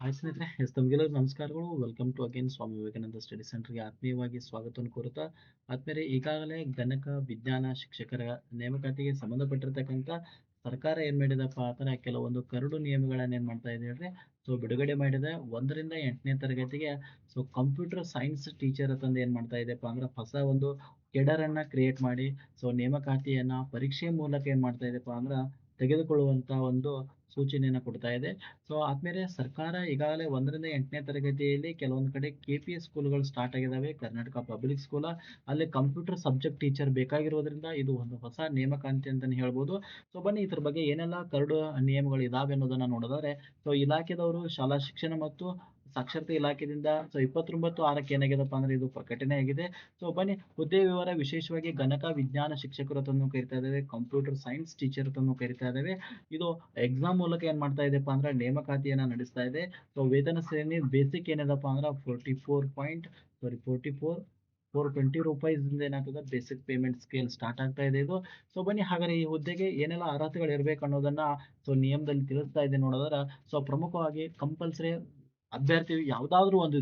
Hi ಸ್ನೇಹಿತರೆ, ತಮಗೆಲ್ಲರಿಗೂ ನಮಸ್ಕಾರಗಳು. Welcome to again Swami Vivekananda study ಸೆಂಟರ್‌ಗೆ ಆತ್ಮೀಯವಾಗಿ ಸ್ವಾಗತವನ್ನು ಕೋರುತ್ತಾ, ಆದ್ಮೇಲೆ ಈಗಾಗಲೇ ಗಣಕ ವಿಜ್ಞಾನ ಶಿಕ್ಷಕರ ನೇಮಕಾತಿಗೆ ಸಂಬಂಧಪಟ್ಟಿರ್ತಕ್ಕಂಥ ಸರ್ಕಾರ ಏನ್ ಮಾಡಿದಪ್ಪ ಅಂದ್ರೆ ಕೆಲವೊಂದು ಕರಡು ನಿಯಮಗಳನ್ನ ಏನ್ ಮಾಡ್ತಾ ಇದೆ ಹೇಳ್ರಿ, ಬಿಡುಗಡೆ ಮಾಡಿದೆ. 1ರಿಂದ 8ನೇ ತರಗತಿಗೆ ಕಂಪ್ಯೂಟರ್ ಸೈನ್ಸ್ ಟೀಚರ್ ಅಂತಂದು ಏನ್ ಮಾಡ್ತಾ ಇದೆಪ್ಪ ಅಂದ್ರೆ ಹೊಸ ಒಂದು ಕೆಡರನ್ನ ಕ್ರಿಯೇಟ್ ಮಾಡಿ ನೇಮಕಾತಿಯನ್ನ ಪರೀಕ್ಷೆ ಮೂಲಕ ಏನ್ ಮಾಡ್ತಾ ಇದೆಪ್ಪ ಅಂದ್ರ ತೆಗೆದುಕೊಳ್ಳುವಂತ ಒಂದು ಸೂಚನೆಯನ್ನ ಕೊಡ್ತಾ ಇದೆ. ಆದ್ಮೇಲೆ ಸರ್ಕಾರ ಈಗಾಗಲೇ 1ರಿಂದ 8ನೇ ತರಗತಿಯಲ್ಲಿ ಕೆಲವೊಂದು ಕಡೆ KPS ಸ್ಕೂಲ್‌ಗಳು ಸ್ಟಾರ್ಟ್ ಆಗಿದಾವೆ. ಕರ್ನಾಟಕ ಪಬ್ಲಿಕ್ ಸ್ಕೂಲ. ಅಲ್ಲಿ ಕಂಪ್ಯೂಟರ್ ಸಬ್ಜೆಕ್ಟ್ ಟೀಚರ್ ಬೇಕಾಗಿರೋದ್ರಿಂದ ಇದು ಒಂದು ಹೊಸ ನೇಮಕಾತಿ ಅಂತಾನೆ ಹೇಳ್ಬೋದು. ಬನ್ನಿ ಇದ್ರ ಬಗ್ಗೆ ಏನೆಲ್ಲಾ ಕರಡು ನಿಯಮಗಳು ಇದಾವೆ ಅನ್ನೋದನ್ನ ನೋಡೋದಾದ್ರೆ, ಇಲಾಖೆದವರು ಶಾಲಾ ಶಿಕ್ಷಣ ಮತ್ತು ಸಾಕ್ಷರತೆ ಇಲಾಖೆದಿಂದ 29/6ಕ್ಕೆ ಏನಾಗಿದೆಪ್ಪ ಅಂದ್ರೆ ಇದು ಪ್ರಕಟಣೆ ಆಗಿದೆ. ಬನ್ನಿ ಹುದ್ದೆ ವಿವರ ವಿಶೇಷವಾಗಿ ಗಣಕ ವಿಜ್ಞಾನ ಶಿಕ್ಷಕರು ಅಂತನೂ ಕರಿತಾ ಇದ್ದೇವೆ, ಕಂಪ್ಯೂಟರ್ ಸೈನ್ಸ್ ಟೀಚರ್ ಅಂತನೂ ಕರಿತಾ ಇದ್ದೇವೆ. ಇದು ಎಕ್ಸಾಮ್ ಮೂಲಕ ಏನ್ ಮಾಡ್ತಾ ಇದೆಪ್ಪ ಅಂದ್ರೆ ನೇಮಕಾತಿಯನ್ನ ನಡೆಸ್ತಾ ಇದೆ. ವೇತನ ಶ್ರೇಣಿ ಬೇಸಿಕ್ ಏನಿದೆಪ್ಪ ಅಂದ್ರೆ 420 ರೂಪಾಯಿದಿಂದ ಏನಾಗ್ತದೆ ಬೇಸಿಕ್ ಪೇಮೆಂಟ್ ಸ್ಕೇಲ್ ಸ್ಟಾರ್ಟ್ ಆಗ್ತಾ ಇದೆ ಇದು. ಬನ್ನಿ ಹಾಗಾದ್ರೆ ಈ ಹುದ್ದೆಗೆ ಏನೆಲ್ಲ ಅರ್ಹತೆಗಳು ಇರಬೇಕು ಅನ್ನೋದನ್ನ ನಿಯಮದಲ್ಲಿ ತಿಳಿಸ್ತಾ ಇದೆ ನೋಡೋದಾದ್ರೆ, ಪ್ರಮುಖವಾಗಿ ಕಂಪಲ್ಸರಿ ಅಭ್ಯರ್ಥಿ ಯಾವ್ದಾದ್ರು ಒಂದು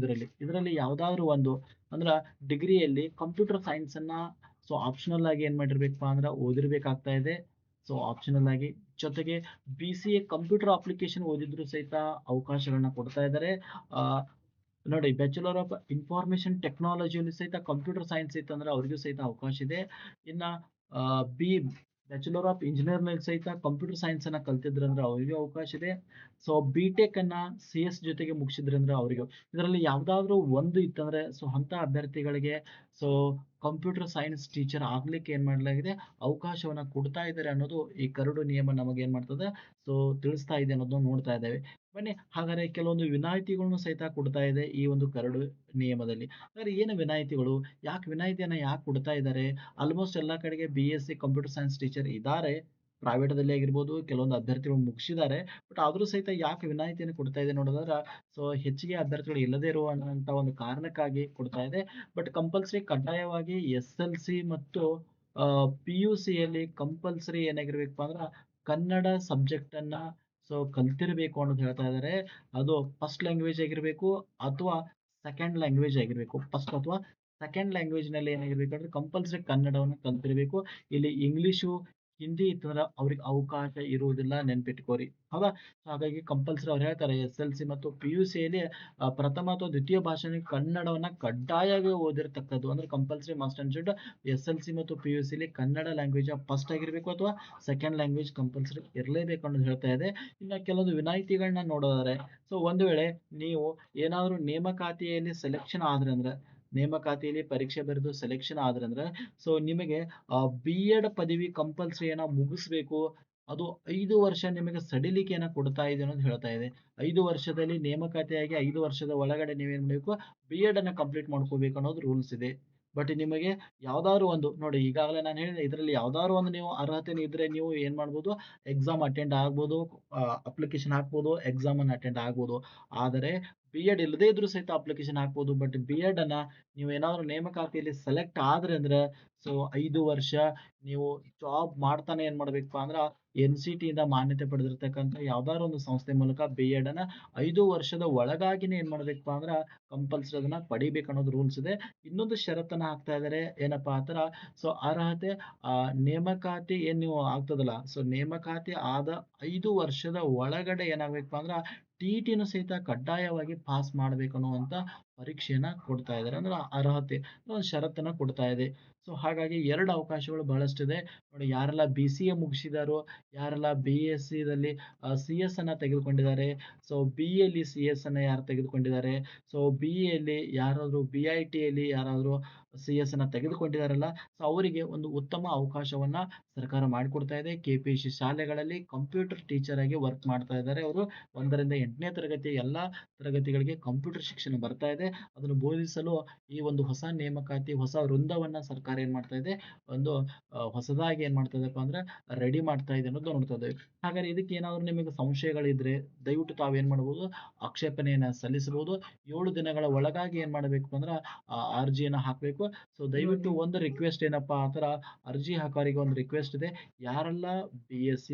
ಇದರಲ್ಲಿ ಯಾವ್ದಾದ್ರು ಒಂದು ಅಂದ್ರ ಡಿಗ್ರಿಯಲ್ಲಿ ಕಂಪ್ಯೂಟರ್ ಸೈನ್ಸ್ ಅನ್ನ ಆಪ್ಷನಲ್ ಆಗಿ ಏನ್ ಮಾಡಿರ್ಬೇಕಪ್ಪ ಅಂದ್ರೆ ಓದಿರ್ಬೇಕಾಗ್ತಾ ಇದೆ. ಆಪ್ಷನಲ್ ಆಗಿ ಜೊತೆಗೆ BCA ಕಂಪ್ಯೂಟರ್ ಅಪ್ಲಿಕೇಶನ್ ಓದಿದ್ರು ಸಹಿತ ಅವಕಾಶಗಳನ್ನ ಕೊಡ್ತಾ ಇದ್ದಾರೆ. ಆ ನೋಡಿ, ಬ್ಯಾಚುಲರ್ ಆಫ್ ಇನ್ಫಾರ್ಮೇಶನ್ ಟೆಕ್ನಾಲಜಿಯಲ್ಲಿ ಸಹಿತ ಕಂಪ್ಯೂಟರ್ ಸೈನ್ಸ್ ಇತ್ತಂದ್ರೆ ಅವ್ರಿಗೂ ಸಹಿತ ಅವಕಾಶ ಇದೆ. ಇನ್ನ ಬಿ ಬ್ಯಾಚುಲರ್ ಆಫ್ ಇಂಜಿನಿಯರ್‌ನಲ್ಲಿ ಸಹಿತ ಕಂಪ್ಯೂಟರ್ ಸೈನ್ಸ್ ಅನ್ನ ಕಲ್ತಿದ್ರಂದ್ರೆ ಅವರಿಗೂ ಅವಕಾಶ ಇದೆ. ಬಿಟೆಕ್ ಅನ್ನ CS ಜೊತೆಗೆ ಮುಗಿಸಿದ್ರಂದ್ರೆ ಅವರಿಗೂ. ಇದರಲ್ಲಿ ಯಾವ್ದಾದ್ರು ಒಂದು ಇತ್ತಂದ್ರೆ ಅಂತ ಅಭ್ಯರ್ಥಿಗಳಿಗೆ ಸೊ ಕಂಪ್ಯೂಟರ್ ಸೈನ್ಸ್ ಟೀಚರ್ ಆಗ್ಲಿಕ್ಕೆ ಏನ್ ಮಾಡಲಾಗಿದೆ, ಅವಕಾಶವನ್ನ ಕೊಡ್ತಾ ಇದ್ದಾರೆ ಅನ್ನೋದು ಈ ಕರಡು ನಿಯಮ ನಮಗೆ ಏನ್ ಮಾಡ್ತದೆ, ತಿಳಿಸ್ತಾ ಇದೆ ಅನ್ನೋದನ್ನ ನೋಡ್ತಾ ಇದ್ದೇವೆ. ಬನ್ನಿ ಹಾಗಾದ್ರೆ ಕೆಲವೊಂದು ವಿನಾಯಿತಿಗಳನ್ನು ಸಹಿತ ಕೊಡ್ತಾ ಇದೆ ಈ ಒಂದು ಕರಡು ನಿಯಮದಲ್ಲಿ. ಹಾಗಾದ್ರೆ ಏನು ವಿನಾಯಿತಿಗಳು? ವಿನಾಯಿತಿಯನ್ನ ಯಾಕೆ ಕೊಡ್ತಾ ಇದ್ದಾರೆ? ಆಲ್ಮೋಸ್ಟ್ ಎಲ್ಲಾ ಕಡೆಗೆ BSc ಕಂಪ್ಯೂಟರ್ ಸೈನ್ಸ್ ಟೀಚರ್ ಇದ್ದಾರೆ. ಪ್ರೈವೇಟ್‌ದಲ್ಲಿ ಆಗಿರ್ಬೋದು, ಕೆಲವೊಂದು ಅಭ್ಯರ್ಥಿಗಳು ಮುಗಿಸಿದ್ದಾರೆ. ಬಟ್ ಆದ್ರೂ ಸಹಿತ ಯಾಕೆ ವಿನಾಯಿತಿಯನ್ನು ಕೊಡ್ತಾ ಇದೆ ನೋಡೋದಾದ್ರೆ, ಹೆಚ್ಚಿಗೆ ಅಭ್ಯರ್ಥಿಗಳು ಇಲ್ಲದೇ ಇರುವಂತ ಒಂದು ಕಾರಣಕ್ಕಾಗಿ ಕೊಡ್ತಾ ಇದೆ. ಬಟ್ ಕಂಪಲ್ಸರಿ ಕಡ್ಡಾಯವಾಗಿ SLC ಮತ್ತು PUCಯಲ್ಲಿ ಕಂಪಲ್ಸರಿ ಏನಾಗಿರ್ಬೇಕಪ್ಪ ಅಂದ್ರ ಕನ್ನಡ ಸಬ್ಜೆಕ್ಟ್ ಅನ್ನ ಕಲ್ತಿರ್ಬೇಕು ಅನ್ನೋದು ಹೇಳ್ತಾ ಇದ್ದಾರೆ. ಅದು ಫಸ್ಟ್ ಲ್ಯಾಂಗ್ವೇಜ್ ಆಗಿರ್ಬೇಕು ಅಥವಾ ಸೆಕೆಂಡ್ ಲ್ಯಾಂಗ್ವೇಜ್ ಆಗಿರ್ಬೇಕು. ಫಸ್ಟ್ ಅಥವಾ ಸೆಕೆಂಡ್ ಲ್ಯಾಂಗ್ವೇಜ್‌ನಲ್ಲಿ ಏನಾಗಿರ್ಬೇಕಂದ್ರೆ ಕಂಪಲ್ಸರಿ ಕನ್ನಡವನ್ನ ಕಲ್ತಿರ್ಬೇಕು. ಇಲ್ಲಿ ಇಂಗ್ಲಿಷು, ಹಿಂದಿ ಇತ್ತಂದ್ರೆ ಅವ್ರಿಗೆ ಅವಕಾಶ ಇರುವುದಿಲ್ಲ, ನೆನ್ಪಿಟ್ಕೋರಿ. ಹೌದಾ? ಹಾಗಾಗಿ ಕಂಪಲ್ಸರಿ ಅವ್ರು ಹೇಳ್ತಾರೆ SLC ಮತ್ತು PUCಯಲ್ಲಿ ಪ್ರಥಮ ಅಥವಾ ದ್ವಿತೀಯ ಭಾಷೆ ಕನ್ನಡವನ್ನ ಕಡ್ಡಾಯವಾಗಿ ಓದಿರ್ತಕ್ಕದ್ದು. ಅಂದ್ರೆ compulsory must and should SLC ಮತ್ತು PUCಲಿ ಕನ್ನಡ ಲ್ಯಾಂಗ್ವೇಜ್ ಫಸ್ಟ್ ಆಗಿರ್ಬೇಕು ಅಥವಾ ಸೆಕೆಂಡ್ ಲ್ಯಾಂಗ್ವೇಜ್ ಕಂಪಲ್ಸರಿ ಇರಲೇಬೇಕು ಅನ್ನೋದು ಹೇಳ್ತಾ ಇದೆ. ಇನ್ನ ಕೆಲವೊಂದು ವಿನಾಯಿತಿಗಳನ್ನ ನೋಡೋದಾದ್ರೆ, ಒಂದು ವೇಳೆ ನೀವು ಏನಾದ್ರು ನೇಮಕಾತಿಯಲ್ಲಿ ಸೆಲೆಕ್ಷನ್ ಆದ್ರೆ ಅಂದ್ರೆ ನೇಮಕಾತಿಯಲ್ಲಿ ಪರೀಕ್ಷೆ ಬರೆದು ಸೆಲೆಕ್ಷನ್ ಆದ್ರಂದ್ರೆ ನಿಮಗೆ B.Ed ಪದವಿ ಕಂಪಲ್ಸರಿಯನ್ನ ಮುಗಿಸ್ಬೇಕು. ಅದು 5 ವರ್ಷ ನಿಮಗೆ ಸಡಿಲಿಕೆಯನ್ನ ಕೊಡ್ತಾ ಇದೆ ಅನ್ನೋದು ಹೇಳ್ತಾ ಇದೆ. 5 ವರ್ಷದಲ್ಲಿ ನೇಮಕಾತಿಯಾಗಿ 5 ವರ್ಷದ ಒಳಗಡೆ ನೀವೇನ್ ಮಾಡ್ಬೇಕು, B.Ed ಅನ್ನ ಕಂಪ್ಲೀಟ್ ಮಾಡ್ಕೋಬೇಕು ಅನ್ನೋದು ರೂಲ್ಸ್ ಇದೆ. ಬಟ್ ನಿಮಗೆ ಯಾವ್ದಾದ್ರು ಒಂದು ನೋಡಿ, ಈಗಾಗಲೇ ನಾನು ಹೇಳಿದೆ ಇದರಲ್ಲಿ ಯಾವ್ದಾದ್ರು ಒಂದು ನೀವು ಅರ್ಹತೆ ಇದ್ರೆ ನೀವು ಏನ್ ಮಾಡ್ಬೋದು, ಎಕ್ಸಾಮ್ ಅಟೆಂಡ್ ಆಗ್ಬೋದು, ಅಪ್ಲಿಕೇಶನ್ ಹಾಕ್ಬೋದು, ಎಕ್ಸಾಮ್ ಅನ್ನ ಅಟೆಂಡ್ ಆಗ್ಬೋದು. ಆದರೆ B.Ed ಇಲ್ಲದೇ ಇದ್ರು ಸಹಿತ ಅಪ್ಲಿಕೇಶನ್ ಹಾಕ್ಬೋದು. ಬಟ್ B.Ed ಅನ್ನ ನೀವು ಏನಾದ್ರು ನೇಮಕಾತಿಯಲ್ಲಿ ಸೆಲೆಕ್ಟ್ ಆದ್ರೆ ಅಂದ್ರೆ 5 ವರ್ಷ ನೀವು ಜಾಬ್ ಮಾಡ್ತಾನೆ ಏನ್ ಮಾಡ್ಬೇಕಪ್ಪ ಅಂದ್ರ NCT ಇಂದ ಮಾನ್ಯತೆ ಪಡೆದಿರ್ತಕ್ಕಂಥ ಯಾವ್ದಾದ್ರು ಒಂದು ಸಂಸ್ಥೆ ಮೂಲಕ B.Ed ಅನ್ನ 5 ವರ್ಷದ ಒಳಗಾಗಿನೇ ಏನ್ ಮಾಡ್ಬೇಕಪ್ಪ ಅಂದ್ರ ಕಂಪಲ್ಸರಿ ಅದನ್ನ ಪಡಿಬೇಕು ಅನ್ನೋದು ರೂಲ್ಸ್ ಇದೆ. ಇನ್ನೊಂದು ಷರತ್ತನ್ನ ಹಾಕ್ತಾ ಇದ್ದಾರೆ, ಏನಪ್ಪಾ ಅಂತರ ಅರ್ಹತೆ ನೇಮಕಾತಿ ಏನ್ ನೀವು ಆಗ್ತದಲ್ಲ, ನೇಮಕಾತಿ ಆದ 5 ವರ್ಷದ ಒಳಗಡೆ ಏನಾಗ್ಬೇಕಪ್ಪ ಅಂದ್ರ TETನು ಸಹಿತ ಕಡ್ಡಾಯವಾಗಿ ಪಾಸ್ ಮಾಡ್ಬೇಕು ಅನ್ನುವಂತ ಪರೀಕ್ಷೆಯನ್ನ ಕೊಡ್ತಾ ಇದ್ದಾರೆ. ಅಂದ್ರೆ ಅರ್ಹತೆ ಒಂದು ಷರತ್ತನ್ನ ಕೊಡ್ತಾ ಇದೆ. ಹಾಗಾಗಿ 2 ಅವಕಾಶಗಳು ಬಹಳಷ್ಟಿದೆ. ನೋಡಿ, ಯಾರೆಲ್ಲ BCA ಮುಗಿಸಿದಾರೋ, ಯಾರೆಲ್ಲ BScದಲ್ಲಿ CS ಅನ್ನ ತೆಗೆದುಕೊಂಡಿದ್ದಾರೆ, BAಯಲ್ಲಿ CS ಅನ್ನ ಯಾರು ತೆಗೆದುಕೊಂಡಿದ್ದಾರೆ, BAಯಲ್ಲಿ ಯಾರಾದ್ರು BITಯಲ್ಲಿ ಯಾರಾದ್ರು CS ಅನ್ನ ತೆಗೆದುಕೊಂಡಿದಾರಲ್ಲ, ಅವರಿಗೆ ಒಂದು ಉತ್ತಮ ಅವಕಾಶವನ್ನ ಸರ್ಕಾರ ಮಾಡಿಕೊಡ್ತಾ ಇದೆ. KPSC ಶಾಲೆಗಳಲ್ಲಿ ಕಂಪ್ಯೂಟರ್ ಟೀಚರ್ ಆಗಿ ವರ್ಕ್ ಮಾಡ್ತಾ ಇದ್ದಾರೆ. ಅವರು 1ರಿಂದ 8ನೇ ತರಗತಿ ಎಲ್ಲಾ ತರಗತಿಗಳಿಗೆ ಕಂಪ್ಯೂಟರ್ ಶಿಕ್ಷಣ ಬರ್ತಾ ಇದೆ. ಅದನ್ನು ಬೋಧಿಸಲು ಈ ಒಂದು ಹೊಸ ನೇಮಕಾತಿ, ಹೊಸ ವೃಂದವನ್ನ ಸರ್ಕಾರ ಏನ್ ಮಾಡ್ತಾ ಇದೆ, ಒಂದು ಹೊಸದಾಗಿ ಏನ್ ಮಾಡ್ತಾ ಇದೆಪ್ಪ ಅಂದ್ರೆ ರೆಡಿ ಮಾಡ್ತಾ ಇದೆ ಅನ್ನೋದು ನೋಡ್ತಾ ಇದ್ದೇವೆ. ಹಾಗಾದ್ರೆ ಇದಕ್ಕೆ ಏನಾದ್ರು ನಿಮಗೆ ಸಂಶಯಗಳಿದ್ರೆ ದಯವಿಟ್ಟು ತಾವೇನ್ ಮಾಡ್ಬೋದು, ಆಕ್ಷೇಪಣೆಯನ್ನ ಸಲ್ಲಿಸಬಹುದು. 7 ದಿನಗಳ ಒಳಗಾಗಿ ಏನ್ ಮಾಡ್ಬೇಕು ಅಂದ್ರೆ ಅರ್ಜಿಯನ್ನ ಹಾಕ್ಬೇಕು. ದಯವಿಟ್ಟು ಒಂದು ರಿಕ್ವೆಸ್ಟ್ ಏನಪ್ಪಾ ಆತರ ಅರ್ಜಿ ಹಾಕೋರಿಗೆ ಒಂದು ರಿಕ್ವೆಸ್ಟ್ ಇದೆ. ಯಾರೆಲ್ಲ BSc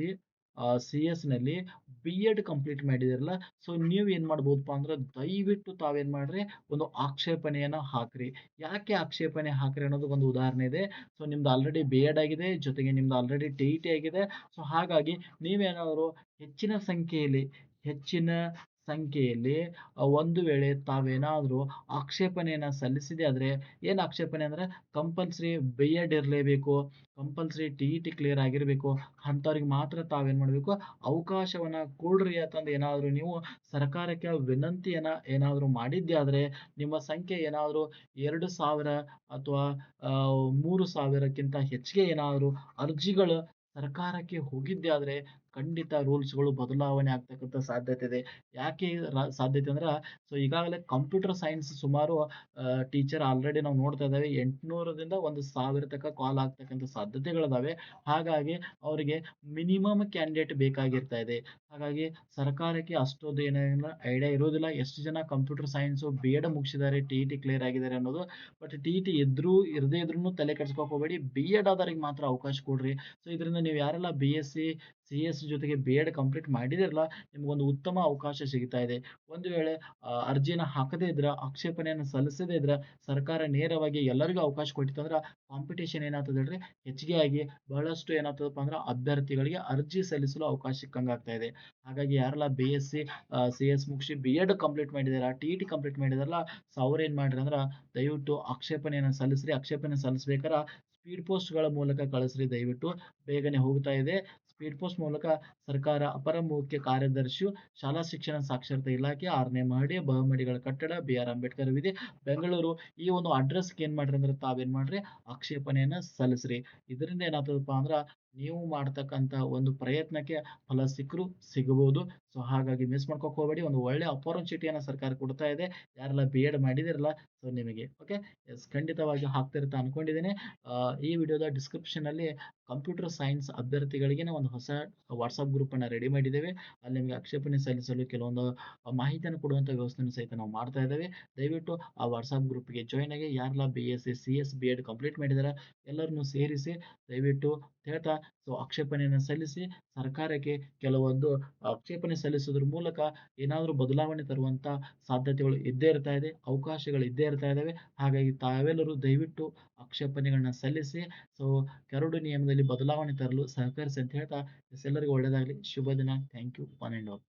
CS ನಲ್ಲಿ ಬಿ.ಎಡ್ ಕಂಪ್ಲೀಟ್ ಮಾಡಿದಿರಲ್ಲ, ಸೊ ನೀವು ಏನು ಮಾಡ್ಬೋದಪ್ಪ ಅಂದ್ರೆ ದಯವಿಟ್ಟು ತಾವೇನು ಮಾಡ್ರಿ, ಒಂದು ಆಕ್ಷೇಪಣೆಯನ್ನ ಹಾಕ್ರಿ. ಯಾಕೆ ಆಕ್ಷೇಪಣೆ ಹಾಕ್ರಿ ಅನ್ನೋದು ಒಂದು ಉದಾಹರಣೆ ಇದೆ. ಸೊ ನಿಮ್ದು ಆಲ್ರೆಡಿ ಬಿ.ಎಡ್ ಆಗಿದೆ, ಜೊತೆಗೆ ನಿಮ್ದು ಆಲ್ರೆಡಿ ಟಿ.ಇ.ಟಿ ಆಗಿದೆ. ಸೊ ಹಾಗಾಗಿ ನೀವೇನಾದ್ರು ಹೆಚ್ಚಿನ ಸಂಖ್ಯೆಯಲ್ಲಿ ಹೆಚ್ಚಿನ ಸಂಖ್ಯೆಯಲ್ಲಿ ಒಂದು ವೇಳೆ ತಾವೇನಾದ್ರೂ ಆಕ್ಷೇಪಣೆಯನ್ನ ಸಲ್ಲಿಸಿದೆ ಆದ್ರೆ, ಏನು ಆಕ್ಷೇಪಣೆ ಅಂದ್ರೆ ಕಂಪಲ್ಸರಿ ಬಿ.ಎಡ್ ಇರಲೇಬೇಕು, ಕಂಪಲ್ಸರಿ ಟಿ.ಇ.ಟಿ ಕ್ಲಿಯರ್ ಆಗಿರಬೇಕು. ಅಂಥವ್ರಿಗೆ ಮಾತ್ರ ತಾವೇನು ಮಾಡಬೇಕು, ಅವಕಾಶವನ್ನ ಕೊಡ್ರಿ ಅಂತಂದು ಏನಾದ್ರು ನೀವು ಸರ್ಕಾರಕ್ಕೆ ವಿನಂತಿಯನ್ನ ಏನಾದ್ರು ಮಾಡಿದ್ದೆ ಆದ್ರೆ, ನಿಮ್ಮ ಸಂಖ್ಯೆ ಏನಾದ್ರು 2,000 ಅಥವಾ 3,000ಕ್ಕಿಂತ ಹೆಚ್ಚಿಗೆ ಏನಾದ್ರು ಅರ್ಜಿಗಳು ಸರ್ಕಾರಕ್ಕೆ ಹೋಗಿದ್ದೆ ಆದ್ರೆ, ಖಂಡಿತ ರೂಲ್ಸ್‌ಗಳು ಬದಲಾವಣೆ ಆಗ್ತಕ್ಕಂಥ ಸಾಧ್ಯತೆ ಇದೆ. ಯಾಕೆ ಸಾಧ್ಯತೆ ಅಂದ್ರೆ, ಸೊ ಈಗಾಗಲೇ ಕಂಪ್ಯೂಟರ್ ಸೈನ್ಸ್ ಸುಮಾರು ಟೀಚರ್ ಆಲ್ರೆಡಿ ನಾವು ನೋಡ್ತಾ ಇದ್ದೇವೆ 800ದಿಂದ 1,000 ತನಕ ಕಾಲ್ ಆಗ್ತಕ್ಕಂಥ ಸಾಧ್ಯತೆಗಳಿದಾವೆ. ಹಾಗಾಗಿ ಅವರಿಗೆ ಮಿನಿಮಮ್ ಕ್ಯಾಂಡಿಡೇಟ್ ಬೇಕಾಗಿರ್ತಾ ಇದೆ. ಹಾಗಾಗಿ ಸರ್ಕಾರಕ್ಕೆ ಅಷ್ಟೊಂದು ಏನೇನಿಲ್ಲ ಐಡಿಯಾ ಇರೋದಿಲ್ಲ. ಎಷ್ಟು ಜನ ಕಂಪ್ಯೂಟರ್ ಸೈನ್ಸು ಬಿ.ಎಡ್ ಮುಗಿಸಿದ್ದಾರೆ, ಟಿ.ಇ.ಟಿ ಕ್ಲಿಯರ್ ಆಗಿದ್ದಾರೆ ಅನ್ನೋದು. ಬಟ್ ಟಿ.ಇ.ಟಿ ಇದ್ರೂ ಇರದೇ ಇದ್ರೂನು ತಲೆ ಕೆಡಿಸ್ಕೋಕ್ ಹೋಗಬೇಡಿ. ಬಿ.ಎಡ್ ಆದವರಿಗೆ ಮಾತ್ರ ಅವಕಾಶ ಕೊಡ್ರಿ. ಸೊ ಇದರಿಂದ ನೀವು ಯಾರೆಲ್ಲ ಬಿ.ಎಸ್ಸಿ, ಸಿ.ಎಸ್ ಜೊತೆಗೆ ಬಿ.ಎಡ್ ಕಂಪ್ಲೀಟ್ ಮಾಡಿದಿರಲ್ಲ, ನಿಮ್ಗೊಂದು ಉತ್ತಮ ಅವಕಾಶ ಸಿಗ್ತಾ ಇದೆ. ಒಂದು ವೇಳೆ ಅರ್ಜಿನ ಹಾಕದೇ ಇದ್ರೆ, ಆಕ್ಷೇಪಣೆಯನ್ನು ಸಲ್ಲಿಸದೇ ಇದ್ರೆ, ಸರ್ಕಾರ ನೇರವಾಗಿ ಎಲ್ಲರಿಗೂ ಅವಕಾಶ ಕೊಟ್ಟಿತ್ತಂದ್ರ ಕಾಂಪಿಟೇಷನ್ ಏನಾಗ್ತದೆ ಹೇಳ್ರಿ, ಹೆಚ್ಚಿಗೆ ಆಗಿ ಬಹಳಷ್ಟು ಏನಾಗ್ತದಪ್ಪ ಅಂದ್ರೆ ಅಭ್ಯರ್ಥಿಗಳಿಗೆ ಅರ್ಜಿ ಸಲ್ಲಿಸಲು ಅವಕಾಶ ಸಿಕ್ಕಂಗಾಗ್ತಾ ಇದೆ. ಹಾಗಾಗಿ ಯಾರೆಲ್ಲ ಬಿ.ಎಸ್ಸಿ, ಸಿ.ಎಸ್ ಮುಗಿಸಿ ಬಿ.ಎಡ್ ಕಂಪ್ಲೀಟ್ ಮಾಡಿದಾರ, ಟಿ.ಇ.ಟಿ ಕಂಪ್ಲೀಟ್ ಮಾಡಿದಾರಲ್ಲ, ಸೊ ಅವ್ರೇನ್ ಮಾಡ್ರಿ ಅಂದ್ರ ದಯವಿಟ್ಟು ಆಕ್ಷೇಪಣೆಯನ್ನ ಸಲ್ಲಿಸ್ರಿ. ಆಕ್ಷೇಪಣೆ ಸಲ್ಲಿಸ್ಬೇಕಾರ ಸ್ಪೀಡ್ ಪೋಸ್ಟ್‌ಗಳ ಮೂಲಕ ಕಳಿಸ್ರಿ ದಯವಿಟ್ಟು. ಬೇಗನೆ ಹೋಗ್ತಾ ಇದೆ. ಸ್ಪೀಡ್ ಪೋಸ್ಟ್ ಮೂಲಕ ಸರ್ಕಾರ ಅಪರ ಮುಖ್ಯ ಕಾರ್ಯದರ್ಶಿಯು, ಶಾಲಾ ಶಿಕ್ಷಣ ಸಾಕ್ಷರತಾ ಇಲಾಖೆ, 6ನೇ ಮಹಡಿ, ಬಹುಮಹಡಿಗಳ ಕಟ್ಟಡ, ಬಿ.ಆರ್. ಅಂಬೇಡ್ಕರ್ ವೀಧಿ, ಬೆಂಗಳೂರು. ಈ ಒಂದು ಅಡ್ರೆಸ್‌ಗೆ ಏನ್ ಮಾಡ್ರಿ ಅಂದ್ರೆ ತಾವೇನ್ ಮಾಡ್ರಿ, ಆಕ್ಷೇಪಣೆಯನ್ನ ಸಲ್ಲಿಸ್ರಿ. ಇದರಿಂದ ಏನಾಗ್ತದಪ್ಪಾ ಅಂದ್ರ ನೀವು ಮಾಡ್ತಕ್ಕಂತ ಒಂದು ಪ್ರಯತ್ನಕ್ಕೆ ಫಲ ಸಿಕ್ಕರು ಸಿಗಬಹುದು. ಸೊ ಹಾಗಾಗಿ ಮಿಸ್ ಮಾಡ್ಕೋಕ್ ಹೋಗಬೇಡಿ. ಒಂದು ಒಳ್ಳೆ ಅಪಾರ್ಚುನಿಟಿಯನ್ನ ಸರ್ಕಾರ ಕೊಡ್ತಾ ಇದೆ. ಯಾರೆಲ್ಲ ಬಿ.ಎಡ್ ಮಾಡಿದಿರಲ್ಲ, ಸೊ ನಿಮಗೆ. ಓಕೆ. ಎಸ್, ಖಂಡಿತವಾಗಿ ಆಗ್ತಿರುತ್ತೆ ಅನ್ಕೊಂಡಿದ್ದೀನಿ. ಈ ವಿಡಿಯೋದ ಡಿಸ್ಕ್ರಿಪ್ಷನ್‌ನಲ್ಲಿ ಕಂಪ್ಯೂಟರ್ ಸೈನ್ಸ್ ಅಭ್ಯರ್ಥಿಗಳಿಗೇನೆ ಒಂದು ಹೊಸ ವಾಟ್ಸಾಪ್ ಗ್ರೂಪನ್ನು ರೆಡಿ ಮಾಡಿದ್ದೇವೆ. ಅಲ್ಲಿ ನಿಮಗೆ ಆಕ್ಷೇಪಣೆ ಸಲ್ಲಿಸಲು ಕೆಲವೊಂದು ಮಾಹಿತಿಯನ್ನು ಕೊಡುವಂಥ ವ್ಯವಸ್ಥೆಯನ್ನು ಸಹಿತ ನಾವು ಮಾಡ್ತಾ ಇದ್ದೇವೆ. ದಯವಿಟ್ಟು ಆ ವಾಟ್ಸಾಪ್ ಗ್ರೂಪ್‌ಗೆ ಜಾಯಿನ್ ಆಗಿ. ಯಾರೆಲ್ಲ ಬಿ.ಎಸ್ಸಿ, ಸಿ.ಎಸ್, ಬಿ.ಎಡ್ ಕಂಪ್ಲೀಟ್ ಮಾಡಿದಾರೆ ಎಲ್ಲರನ್ನೂ ಸೇರಿಸಿ ದಯವಿಟ್ಟು ಹೇಳ್ತಾ, ಸೊ ಆಕ್ಷೇಪಣೆಯನ್ನು ಸಲ್ಲಿಸಿ ಸರ್ಕಾರಕ್ಕೆ ಕೆಲವೊಂದು ಆಕ್ಷೇಪಣೆ ಸಲ್ಲಿಸೋದ್ರ ಮೂಲಕ ಏನಾದರೂ ಬದಲಾವಣೆ ತರುವಂಥ ಸಾಧ್ಯತೆಗಳು ಇದ್ದೇ ಇರ್ತಾ ಇದೆ, ಅವಕಾಶಗಳು ಇದ್ದೇ ಇರ್ತಾ ಇದ್ದಾವೆ. ಹಾಗಾಗಿ ತಾವೆಲ್ಲರೂ ದಯವಿಟ್ಟು ಆಕ್ಷೇಪಣೆಗಳನ್ನ ಸಲ್ಲಿಸಿ, ಸೊ ಕರಡು ನಿಯಮದಲ್ಲಿ ಬದಲಾವಣೆ ತರಲು ಸಹಕರಿಸಿ ಅಂತ ಹೇಳ್ತಾ, ಎಲ್ಲರಿಗೂ ಒಳ್ಳೆಯದಾಗಲಿ. ಶುಭ ದಿನ. Thank you one and all.